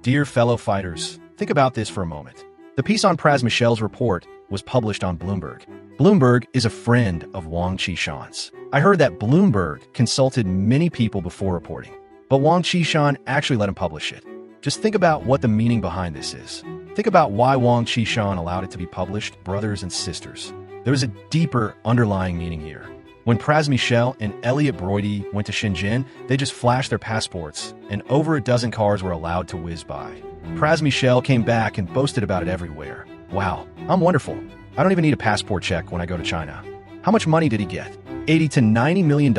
Dear fellow fighters, think about this for a moment. The piece on Pras Michel's report was published on Bloomberg. Bloomberg is a friend of Wang Qishan's. I heard that Bloomberg consulted many people before reporting, but Wang Qishan actually let him publish it. Just think about what the meaning behind this is. Think about why Wang Qishan allowed it to be published, brothers and sisters. There is a deeper underlying meaning here. When Pras Michel and Elliot Brody went to Shenzhen, they just flashed their passports, and over a dozen cars were allowed to whiz by. Pras Michel came back and boasted about it everywhere. Wow, I'm wonderful. I don't even need a passport check when I go to China. How much money did he get? $80 to $90 million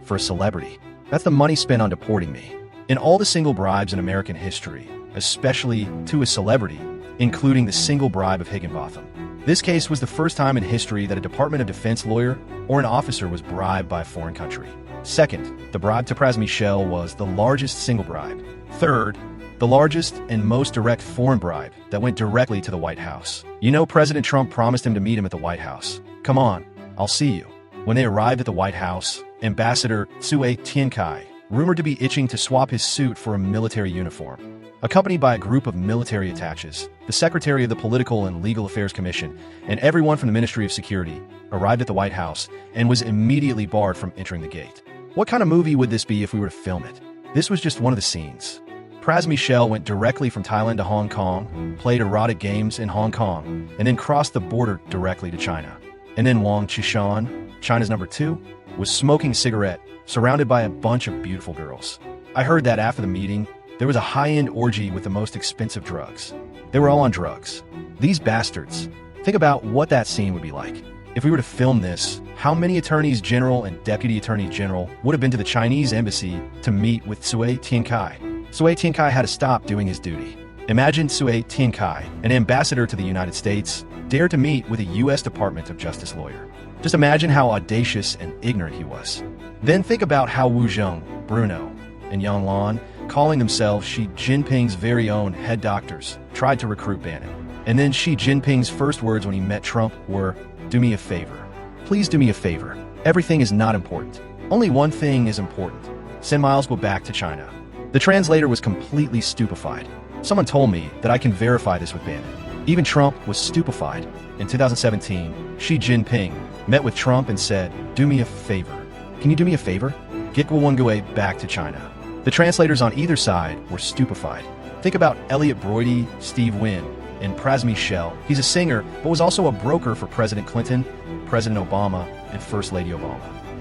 for a celebrity. That's the money spent on deporting me. In all the single bribes in American history, especially to a celebrity, including the single bribe of Higginbotham. This case was the first time in history that a Department of Defense lawyer or an officer was bribed by a foreign country. Second, the bribe to Pras Michel was the largest single bribe. Third, the largest and most direct foreign bribe that went directly to the White House. You know, President Trump promised him to meet him at the White House. Come on, I'll see you. When they arrived at the White House, Ambassador Tsui Tiankai, rumored to be itching to swap his suit for a military uniform, accompanied by a group of military attaches, the Secretary of the Political and Legal Affairs Commission, and everyone from the Ministry of Security, arrived at the White House and was immediately barred from entering the gate. What kind of movie would this be if we were to film it? This was just one of the scenes. Pras Michel went directly from Thailand to Hong Kong, played erotic games in Hong Kong, and then crossed the border directly to China. And then Wang Qishan, China's number 2, was smoking a cigarette, surrounded by a bunch of beautiful girls. I heard that after the meeting, there was a high-end orgy with the most expensive drugs. They were all on drugs. These bastards. Think about what that scene would be like. If we were to film this, how many attorneys general and deputy attorney general would have been to the Chinese embassy to meet with Tsui Tiankai? Tsui Tiankai had to stop doing his duty. Imagine Tsui Tiankai, an ambassador to the United States, dared to meet with a U.S. Department of Justice lawyer. Just imagine how audacious and ignorant he was. Then think about how Wu Zheng, Bruno, and Yang Lan, calling themselves Xi Jinping's very own head doctors, tried to recruit Bannon. And then Xi Jinping's first words when he met Trump were, "Do me a favor. Please do me a favor. Everything is not important. Only one thing is important. Send Miles back to China." The translator was completely stupefied. Someone told me that I can verify this with Bannon. Even Trump was stupefied. In 2017, Xi Jinping met with Trump and said, "Do me a favor. Can you do me a favor? Get Guo Wengui back to China." The translators on either side were stupefied. Think about Elliot Brody, Steve Wynn, and Pras Michel. He's a singer, but was also a broker for President Clinton, President Obama, and First Lady Obama.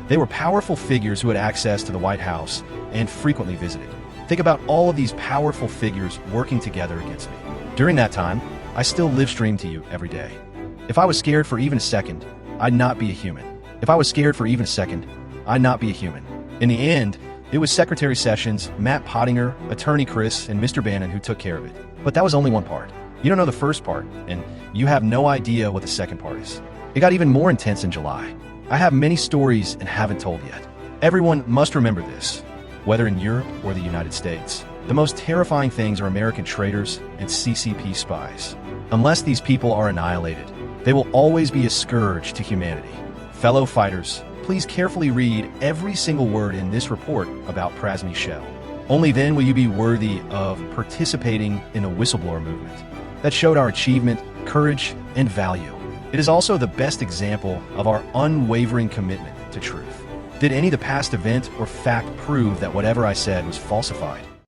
They were powerful figures who had access to the White House and frequently visited. Think about all of these powerful figures working together against me. During that time, I still live stream to you every day. If I was scared for even a second, I'd not be a human. If I was scared for even a second, I'd not be a human. In the end, it was Secretary Sessions, Matt Pottinger, Attorney Chris, and Mr. Bannon who took care of it. But that was only one part. You don't know the first part, and you have no idea what the second part is. It got even more intense in July. I have many stories and haven't told yet. Everyone must remember this, whether in Europe or the United States. The most terrifying things are American traitors and CCP spies. Unless these people are annihilated, they will always be a scourge to humanity. Fellow fighters, please carefully read every single word in this report about Pras Michel. Only then will you be worthy of participating in the whistleblower movement that showed our achievement, courage, and value. It is also the best example of our unwavering commitment to truth. Did any of the past event or fact prove that whatever I said was falsified?